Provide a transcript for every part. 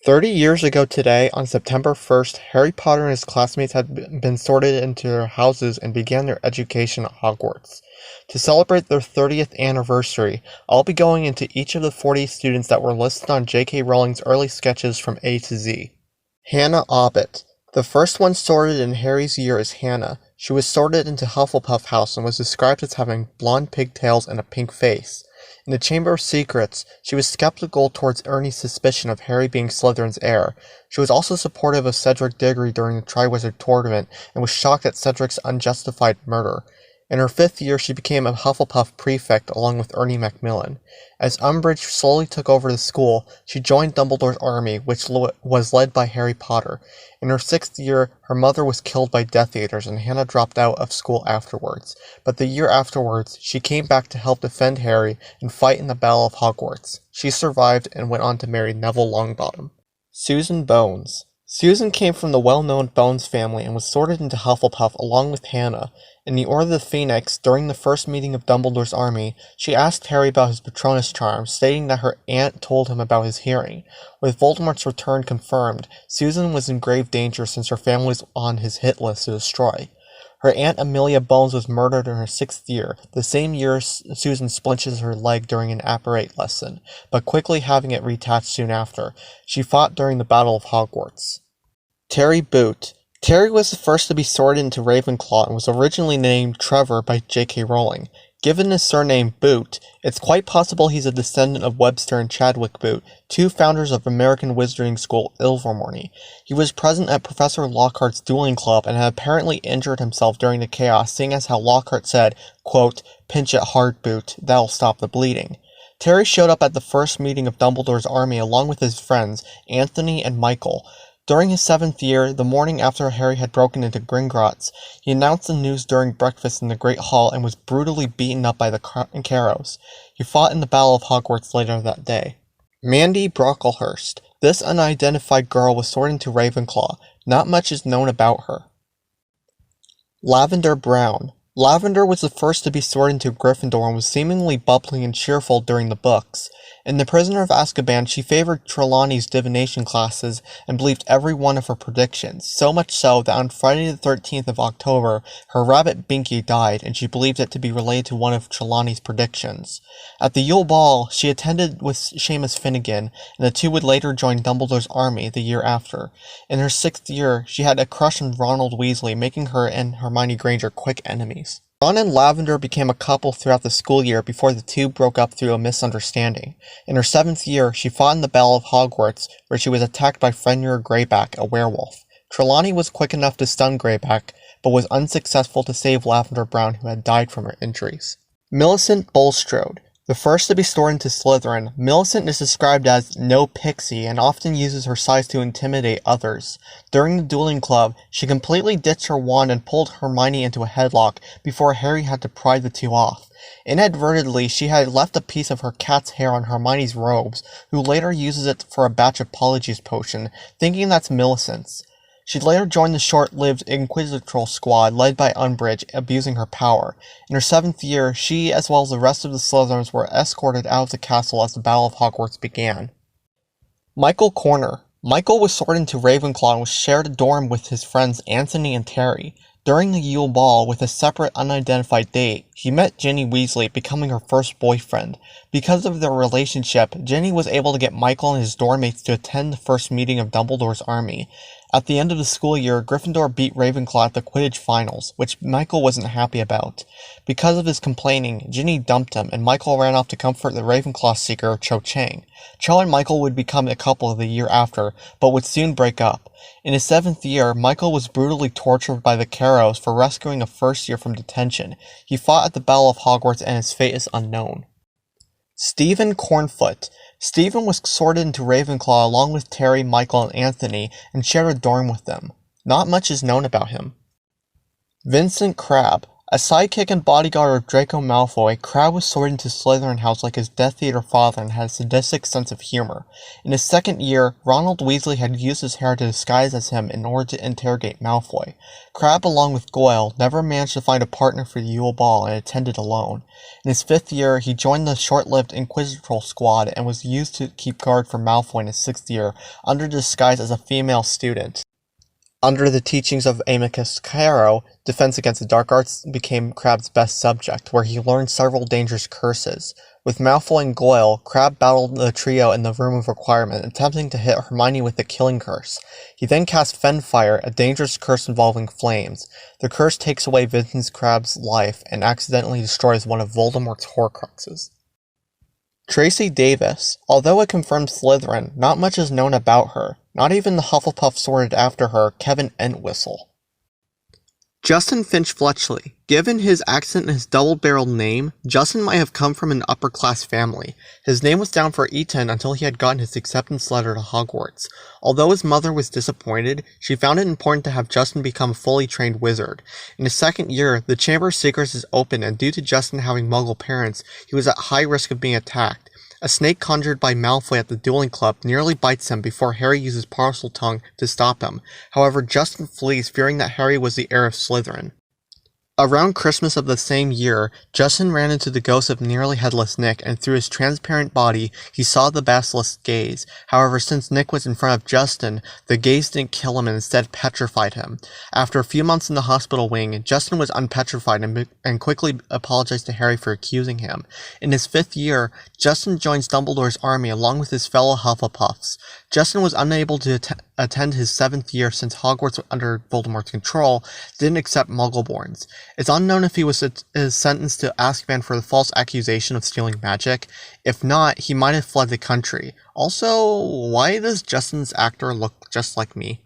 30 years ago today, on September 1st, Harry Potter and his classmates had been sorted into their houses and began their education at Hogwarts. To celebrate their 30th anniversary, I'll be going into each of the 40 students that were listed on J.K. Rowling's early sketches from A to Z. Hannah Abbott. The first one sorted in Harry's year is Hannah. She was sorted into Hufflepuff House and was described as having blonde pigtails and a pink face. In the Chamber of Secrets, she was skeptical towards Ernie's suspicion of Harry being Slytherin's heir. She was also supportive of Cedric Diggory during the Triwizard Tournament and was shocked at Cedric's unjustified murder. In her 5th year, she became a Hufflepuff prefect along with Ernie Macmillan. As Umbridge slowly took over the school, she joined Dumbledore's army, which was led by Harry Potter. In her 6th year, her mother was killed by Death Eaters and Hannah dropped out of school afterwards. But the year afterwards, she came back to help defend Harry and fight in the Battle of Hogwarts. She survived and went on to marry Neville Longbottom. Susan Bones. Susan came from the well-known Bones family and was sorted into Hufflepuff along with Hannah. In the Order of the Phoenix, during the first meeting of Dumbledore's army, she asked Harry about his Patronus charm, stating that her aunt told him about his hearing. With Voldemort's return confirmed, Susan was in grave danger since her family was on his hit list to destroy. Her aunt Amelia Bones was murdered in her 6th year, the same year Susan splinches her leg during an apparate lesson, but quickly having it reattached soon after. She fought during the Battle of Hogwarts. Terry Boot. Terry was the first to be sorted into Ravenclaw and was originally named Trevor by J.K. Rowling. Given his surname Boot, it's quite possible he's a descendant of Webster and Chadwick Boot, two founders of American wizarding school Ilvermorny. He was present at Professor Lockhart's dueling club and had apparently injured himself during the chaos, seeing as how Lockhart said, quote, "Pinch it hard, Boot, that'll stop the bleeding." Terry showed up at the first meeting of Dumbledore's army along with his friends, Anthony and Michael. During his 7th year, the morning after Harry had broken into Gringotts, he announced the news during breakfast in the Great Hall and was brutally beaten up by the Carrows. He fought in the Battle of Hogwarts later that day. Mandy Brocklehurst. This unidentified girl was sorted into Ravenclaw. Not much is known about her. Lavender Brown. Lavender was the first to be sorted into Gryffindor and was seemingly bubbly and cheerful during the books. In The Prisoner of Azkaban, she favored Trelawney's divination classes and believed every one of her predictions, so much so that on Friday the 13th of October, her rabbit Binky died, and she believed it to be related to one of Trelawney's predictions. At the Yule Ball, she attended with Seamus Finnegan, and the two would later join Dumbledore's army the year after. In her 6th year, she had a crush on Ronald Weasley, making her and Hermione Granger quick enemies. Ron and Lavender became a couple throughout the school year before the two broke up through a misunderstanding. In her 7th year, she fought in the Battle of Hogwarts, where she was attacked by Fenrir Greyback, a werewolf. Trelawney was quick enough to stun Greyback, but was unsuccessful to save Lavender Brown, who had died from her injuries. Millicent Bolstrode. The first to be sorted into Slytherin, Millicent is described as no pixie and often uses her size to intimidate others. During the dueling club, she completely ditched her wand and pulled Hermione into a headlock before Harry had to pry the two off. Inadvertently, she had left a piece of her cat's hair on Hermione's robes, who later uses it for a batch apologies potion, thinking that's Millicent's. She later joined the short-lived Inquisitorial squad led by Umbridge, abusing her power. In her 7th year, she, as well as the rest of the Slytherins, were escorted out of the castle as the Battle of Hogwarts began. Michael Corner. Michael was sorted into Ravenclaw and was shared a dorm with his friends Anthony and Terry. During the Yule Ball, with a separate unidentified date, he met Ginny Weasley, becoming her first boyfriend. Because of their relationship, Ginny was able to get Michael and his dorm mates to attend the first meeting of Dumbledore's army. At the end of the school year, Gryffindor beat Ravenclaw at the Quidditch finals, which Michael wasn't happy about. Because of his complaining, Ginny dumped him, and Michael ran off to comfort the Ravenclaw seeker, Cho Chang. Cho and Michael would become a couple the year after, but would soon break up. In his 7th year, Michael was brutally tortured by the Carrows for rescuing a first year from detention. He fought at the Battle of Hogwarts and his fate is unknown. Stephen Cornfoot. Stephen was sorted into Ravenclaw along with Terry, Michael, and Anthony and shared a dorm with them. Not much is known about him. Vincent Crabb. A sidekick and bodyguard of Draco Malfoy, Crabbe was sorted into Slytherin House like his Death Eater father and had a sadistic sense of humor. In his second year, Ronald Weasley had used his hair to disguise as him in order to interrogate Malfoy. Crabbe, along with Goyle, never managed to find a partner for the Yule Ball and attended alone. In his fifth year, he joined the short-lived Inquisitorial Squad and was used to keep guard for Malfoy in his sixth year, under disguise as a female student. Under the teachings of Amicus Caro, defense against the dark arts became Crabbe's best subject, where he learned several dangerous curses. With Malfoy and Goyle, Crabbe battled the trio in the Room of Requirement, attempting to hit Hermione with the Killing Curse. He then cast Fenfire, a dangerous curse involving flames. The curse takes away Vincent Crabb's life and accidentally destroys one of Voldemort's Horcruxes. Tracy Davis. Although a confirmed Slytherin, not much is known about her. Not even the Hufflepuff sorted after her, Kevin Entwistle. Justin Finch Fletchley. Given his accent and his double-barreled name, Justin might have come from an upper-class family. His name was down for Eton until he had gotten his acceptance letter to Hogwarts. Although his mother was disappointed, she found it important to have Justin become a fully trained wizard. In his second year, the Chamber of Secrets is open, and due to Justin having Muggle parents, he was at high risk of being attacked. A snake conjured by Malfoy at the dueling club nearly bites him before Harry uses Parseltongue to stop him. However, Justin flees, fearing that Harry was the heir of Slytherin. Around Christmas of the same year, Justin ran into the ghost of nearly headless Nick, and through his transparent body, he saw the basilisk's gaze. However, since Nick was in front of Justin, the gaze didn't kill him and instead petrified him. After a few months in the hospital wing, Justin was unpetrified and quickly apologized to Harry for accusing him. In his fifth year, Justin joins Dumbledore's army along with his fellow Hufflepuffs. Justin was unable to attend his seventh year since Hogwarts, under Voldemort's control, didn't accept Muggleborns. It's unknown if he was sentenced to Azkaban for the false accusation of stealing magic. If not, he might have fled the country. Also, why does Justin's actor look just like me?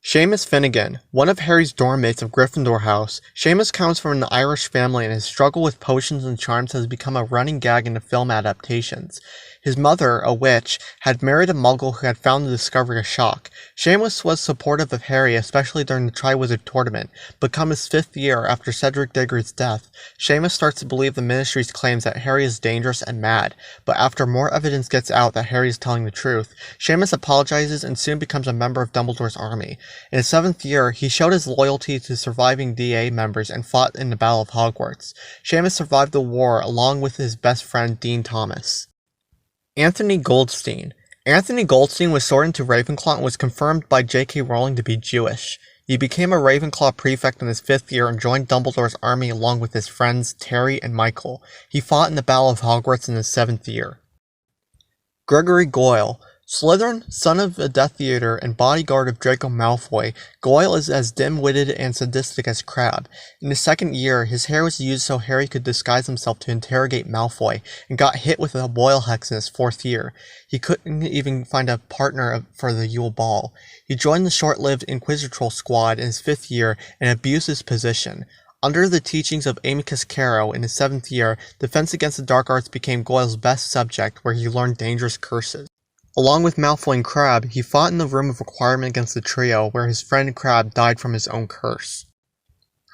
Seamus Finnegan, one of Harry's dorm mates of Gryffindor House. Seamus comes from an Irish family, and his struggle with potions and charms has become a running gag in the film adaptations. His mother, a witch, had married a Muggle who had found the discovery a shock. Seamus was supportive of Harry, especially during the Triwizard Tournament, but come his fifth year after Cedric Diggory's death, Seamus starts to believe the Ministry's claims that Harry is dangerous and mad, but after more evidence gets out that Harry is telling the truth, Seamus apologizes and soon becomes a member of Dumbledore's army. In his seventh year, he showed his loyalty to surviving DA members and fought in the Battle of Hogwarts. Seamus survived the war along with his best friend Dean Thomas. Anthony Goldstein. Anthony Goldstein was sorted into Ravenclaw and was confirmed by J.K. Rowling to be Jewish. He became a Ravenclaw prefect in his fifth year and joined Dumbledore's army along with his friends Terry and Michael. He fought in the Battle of Hogwarts in his seventh year. Gregory Goyle. Slytherin, son of a Death Eater and bodyguard of Draco Malfoy, Goyle is as dim-witted and sadistic as Crabbe. In his second year, his hair was used so Harry could disguise himself to interrogate Malfoy, and got hit with a boil hex in his fourth year. He couldn't even find a partner for the Yule Ball. He joined the short-lived Inquisitorial Squad in his fifth year and abused his position. Under the teachings of Amicus Caro in his seventh year, defense against the dark arts became Goyle's best subject, where he learned dangerous curses. Along with Malfoy and Crabbe, he fought in the Room of Requirement against the trio, where his friend Crabbe died from his own curse.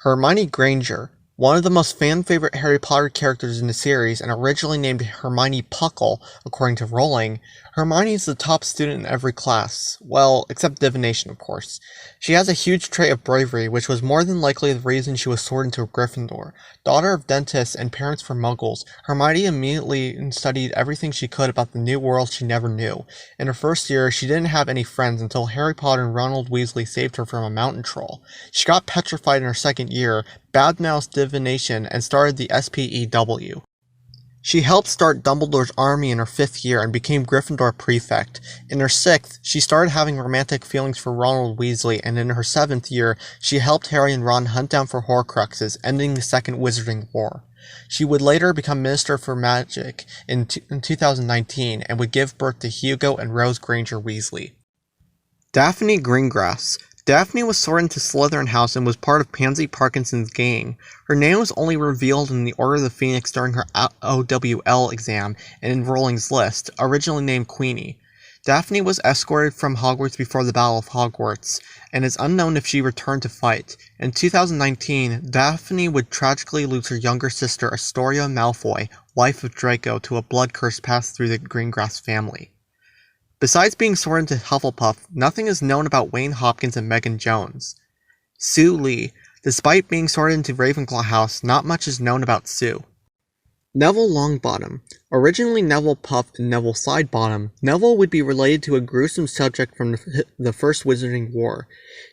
Hermione Granger. One of the most fan-favorite Harry Potter characters in the series, and originally named Hermione Puckle, according to Rowling, Hermione is the top student in every class. Well, except divination, of course. She has a huge trait of bravery, which was more than likely the reason she was sorted into a Gryffindor. Daughter of dentists and parents for Muggles, Hermione immediately studied everything she could about the new world she never knew. In her first year, she didn't have any friends until Harry Potter and Ronald Weasley saved her from a mountain troll. She got petrified in her second year, badmouthed divination, and started the SPEW. She helped start Dumbledore's army in her fifth year and became Gryffindor prefect. In her sixth, she started having romantic feelings for Ronald Weasley, and in her seventh year, she helped Harry and Ron hunt down for Horcruxes, ending the Second Wizarding War. She would later become Minister for Magic in 2019 and would give birth to Hugo and Rose Granger Weasley. Daphne Greengrass. Daphne was sorted into Slytherin House and was part of Pansy Parkinson's gang. Her name was only revealed in the Order of the Phoenix during her OWL exam and in Rowling's list, originally named Queenie. Daphne was escorted from Hogwarts before the Battle of Hogwarts, and it's unknown if she returned to fight. In 2019, Daphne would tragically lose her younger sister Astoria Malfoy, wife of Draco, to a blood curse passed through the Greengrass family. Besides being sorted into Hufflepuff, nothing is known about Wayne Hopkins and Megan Jones. Sue Lee. Despite being sorted into Ravenclaw House, not much is known about Sue. Neville Longbottom. Originally Neville Puff and Neville Sidebottom, Neville would be related to a gruesome subject from the First Wizarding War.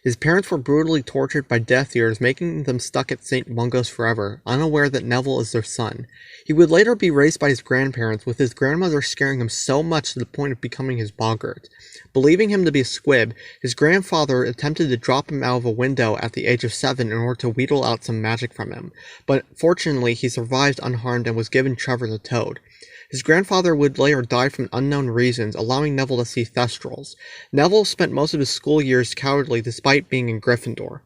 His parents were brutally tortured by Death Eaters, making them stuck at St. Mungo's forever, unaware that Neville is their son. He would later be raised by his grandparents, with his grandmother scaring him so much to the point of becoming his boggart. Believing him to be a squib, his grandfather attempted to drop him out of a window at the age of 7 in order to wheedle out some magic from him, but fortunately he survived unharmed and was given Trevor the Toad. His grandfather would later die from unknown reasons, allowing Neville to see Thestrals. Neville spent most of his school years cowardly despite being in Gryffindor.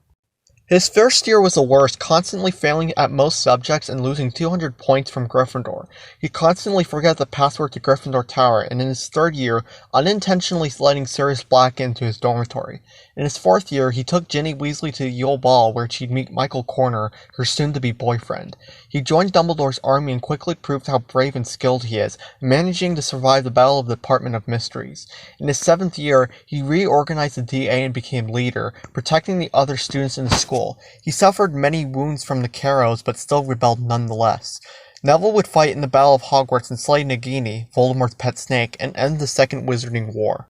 His first year was the worst, constantly failing at most subjects and losing 200 points from Gryffindor. He constantly forgot the password to Gryffindor Tower, and in his third year, unintentionally letting Sirius Black into his dormitory. In his fourth year, he took Ginny Weasley to Yule Ball, where she'd meet Michael Corner, her soon-to-be boyfriend. He joined Dumbledore's army and quickly proved how brave and skilled he is, managing to survive the Battle of the Department of Mysteries. In his seventh year, he reorganized the DA and became leader, protecting the other students in the school. He suffered many wounds from the Carrows, but still rebelled nonetheless. Neville would fight in the Battle of Hogwarts and slay Nagini, Voldemort's pet snake, and end the Second Wizarding War.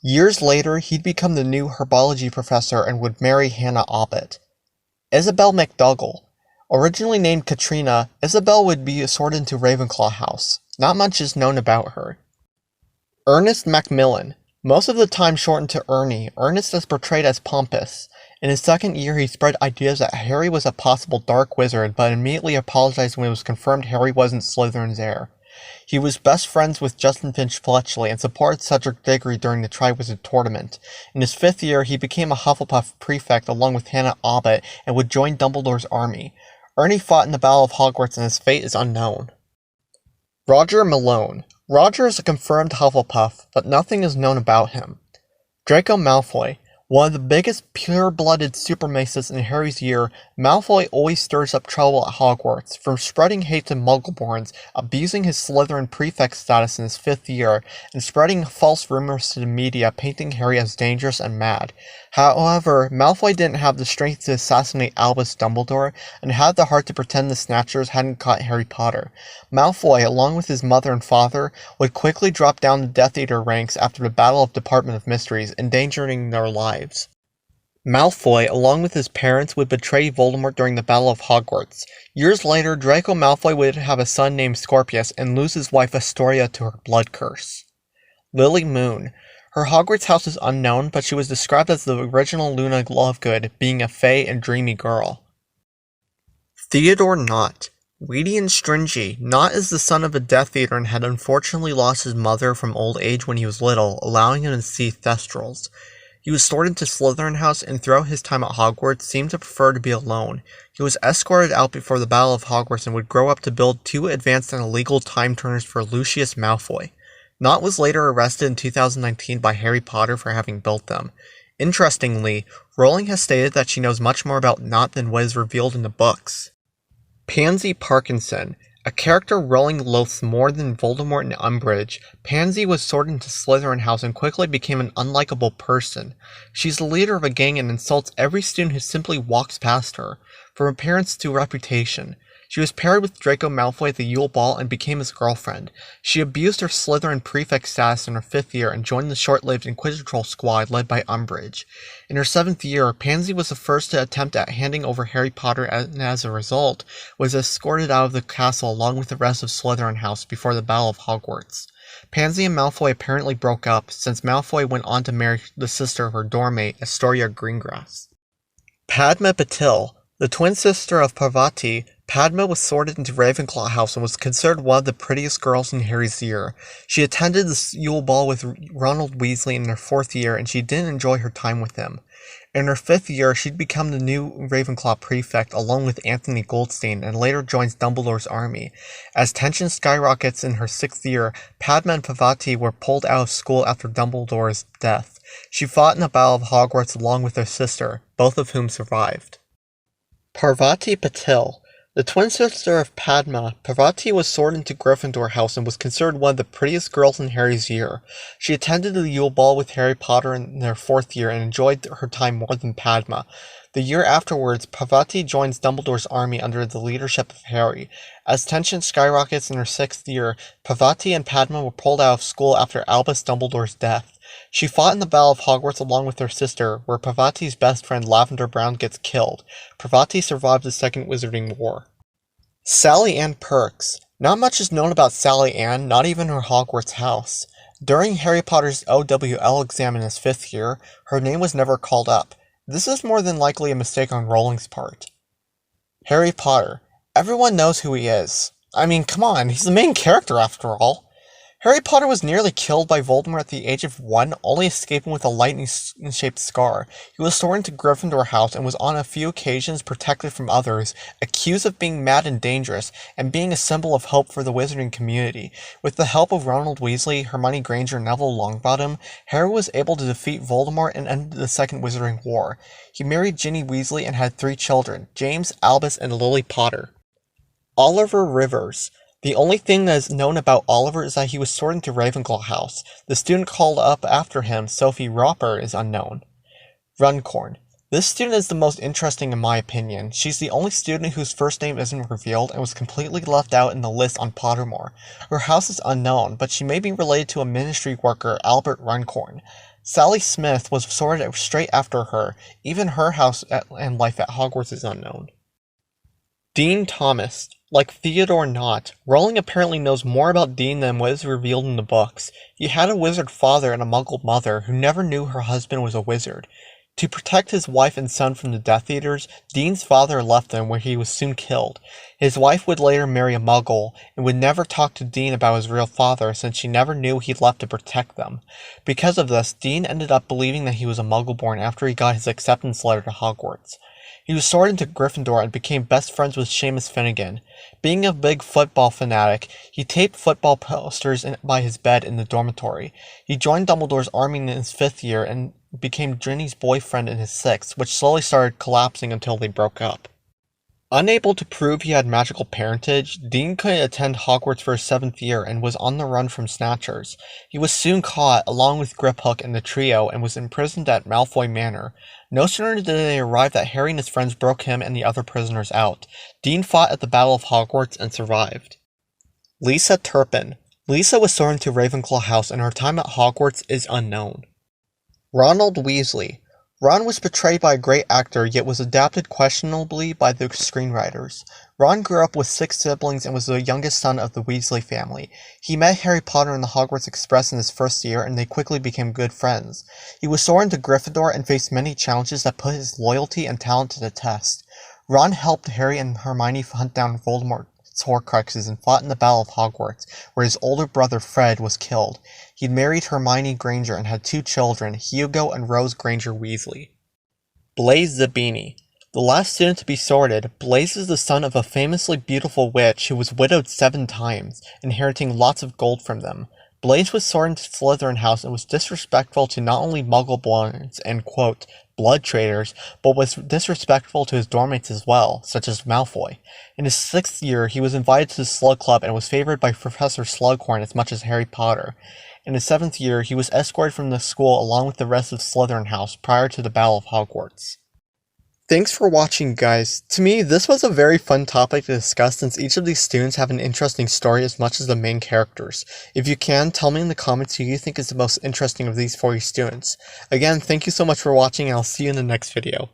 Years later, he'd become the new herbology professor and would marry Hannah Abbott. Isabel McDougall. Originally named Katrina, Isabel would be sorted into Ravenclaw House. Not much is known about her. Ernest Macmillan. Most of the time shortened to Ernie, Ernest is portrayed as pompous. In his second year, he spread ideas that Harry was a possible dark wizard, but immediately apologized when it was confirmed Harry wasn't Slytherin's heir. He was best friends with Justin Finch Fletchley and supported Cedric Diggory during the Triwizard Tournament. In his fifth year, he became a Hufflepuff prefect along with Hannah Abbott and would join Dumbledore's army. Ernie fought in the Battle of Hogwarts and his fate is unknown. Roger Malone. Roger is a confirmed Hufflepuff, but nothing is known about him. Draco Malfoy. One of the biggest pure-blooded supermaces in Harry's year, Malfoy always stirs up trouble at Hogwarts, from spreading hate to Muggleborns, abusing his Slytherin prefect status in his fifth year, and spreading false rumors to the media painting Harry as dangerous and mad. However, Malfoy didn't have the strength to assassinate Albus Dumbledore, and had the heart to pretend the Snatchers hadn't caught Harry Potter. Malfoy, along with his mother and father, would quickly drop down the Death Eater ranks after the Battle of Department of Mysteries, endangering their lives. Malfoy, along with his parents, would betray Voldemort during the Battle of Hogwarts. Years later, Draco Malfoy would have a son named Scorpius and lose his wife Astoria to her blood curse. Lily Moon. Her Hogwarts house is unknown, but she was described as the original Luna Lovegood, being a fey and dreamy girl. Theodore Nott. Weedy and stringy, Nott is the son of a Death Eater and had unfortunately lost his mother from old age when he was little, allowing him to see Thestrals. He was sorted to Slytherin House and throughout his time at Hogwarts seemed to prefer to be alone. He was escorted out before the Battle of Hogwarts and would grow up to build 2 advanced and illegal time-turners for Lucius Malfoy. Nott was later arrested in 2019 by Harry Potter for having built them. Interestingly, Rowling has stated that she knows much more about Nott than what is revealed in the books. Pansy Parkinson. A character Rowling loathes more than Voldemort and Umbridge, Pansy was sorted into Slytherin House and quickly became an unlikable person. She's the leader of a gang and insults every student who simply walks past her, from appearance to reputation. She was paired with Draco Malfoy at the Yule Ball and became his girlfriend. She abused her Slytherin prefect status in her 5th year and joined the short-lived Inquisitorial squad led by Umbridge. In her 7th year, Pansy was the first to attempt at handing over Harry Potter and as a result, was escorted out of the castle along with the rest of Slytherin House before the Battle of Hogwarts. Pansy and Malfoy apparently broke up, since Malfoy went on to marry the sister of her dormmate, Astoria Greengrass. Padme Patil. The twin sister of Parvati, Padme was sorted into Ravenclaw House and was considered one of the prettiest girls in Harry's year. She attended the Yule Ball with Ronald Weasley in her 4th year, and she didn't enjoy her time with him. In her 5th year, she'd become the new Ravenclaw prefect along with Anthony Goldstein, and later joins Dumbledore's army. As tension skyrockets in her 6th year, Padme and Parvati were pulled out of school after Dumbledore's death. She fought in the Battle of Hogwarts along with her sister, both of whom survived. Parvati Patil. The twin sister of Padme, Parvati was sorted into Gryffindor House and was considered one of the prettiest girls in Harry's year. She attended the Yule Ball with Harry Potter in their 4th year and enjoyed her time more than Padme. The year afterwards, Parvati joins Dumbledore's army under the leadership of Harry. As tension skyrockets in her 6th year, Parvati and Padme were pulled out of school after Albus Dumbledore's death. She fought in the Battle of Hogwarts along with her sister, where Parvati's best friend Lavender Brown gets killed. Parvati survived the Second Wizarding War. Sally Ann Perks. Not much is known about Sally Ann, not even her Hogwarts house. During Harry Potter's OWL exam in his 5th year, her name was never called up. This is more than likely a mistake on Rowling's part. Harry Potter. Everyone knows who he is. I mean, come on, he's the main character after all. Harry Potter was nearly killed by Voldemort at the age of 1, only escaping with a lightning-shaped scar. He was thrown into Gryffindor House and was on a few occasions protected from others, accused of being mad and dangerous, and being a symbol of hope for the wizarding community. With the help of Ronald Weasley, Hermione Granger, and Neville Longbottom, Harry was able to defeat Voldemort and end the Second Wizarding War. He married Ginny Weasley and had 3 children, James, Albus, and Lily Potter. Oliver Rivers. The only thing that is known about Oliver is that he was sorted into Ravenclaw House. The student called up after him, Sophie Roper, is unknown. Runcorn. This student is the most interesting in my opinion. She's the only student whose first name isn't revealed and was completely left out in the list on Pottermore. Her house is unknown, but she may be related to a ministry worker, Albert Runcorn. Sally Smith was sorted straight after her. Even her house and life at Hogwarts is unknown. Dean Thomas. Like Theodore Nott, Rowling apparently knows more about Dean than what is revealed in the books. He had a wizard father and a muggle mother who never knew her husband was a wizard. To protect his wife and son from the Death Eaters, Dean's father left them where he was soon killed. His wife would later marry a muggle, and would never talk to Dean about his real father since she never knew he left to protect them. Because of this, Dean ended up believing that he was a muggle born after he got his acceptance letter to Hogwarts. He was sorted into Gryffindor and became best friends with Seamus Finnegan. Being a big football fanatic, he taped football posters by his bed in the dormitory. He joined Dumbledore's army in his 5th year and became Ginny's boyfriend in his 6th, which slowly started collapsing until they broke up. Unable to prove he had magical parentage, Dean couldn't attend Hogwarts for his 7th year and was on the run from Snatchers. He was soon caught, along with Griphook and the trio, and was imprisoned at Malfoy Manor. No sooner did they arrive that Harry and his friends broke him and the other prisoners out. Dean fought at the Battle of Hogwarts and survived. Lisa Turpin. Lisa was sorted into Ravenclaw House and her time at Hogwarts is unknown. Ronald Weasley. Ron was portrayed by a great actor, yet was adapted questionably by the screenwriters. Ron grew up with 6 siblings and was the youngest son of the Weasley family. He met Harry Potter in the Hogwarts Express in his 1st year, and they quickly became good friends. He was sorted into Gryffindor and faced many challenges that put his loyalty and talent to the test. Ron helped Harry and Hermione hunt down Voldemort's Horcruxes and fought in the Battle of Hogwarts, where his older brother Fred was killed. He married Hermione Granger and had 2 children, Hugo and Rose Granger Weasley. Blaisezabini. The last student to be sorted, Blaise is the son of a famously beautiful witch who was widowed 7 times, inheriting lots of gold from them. Blaise was sorted into Slytherin House and was disrespectful to not only muggle-borns and, quote, blood traders, but was disrespectful to his dormmates as well, such as Malfoy. In his 6th year, he was invited to the Slug Club and was favored by Professor Slughorn as much as Harry Potter. In his 7th year, he was escorted from the school along with the rest of Slytherin House prior to the Battle of Hogwarts. Thanks for watching, guys. To me, this was a very fun topic to discuss since each of these students have an interesting story as much as the main characters. If you can, tell me in the comments who you think is the most interesting of these 40 students. Again, thank you so much for watching and I'll see you in the next video.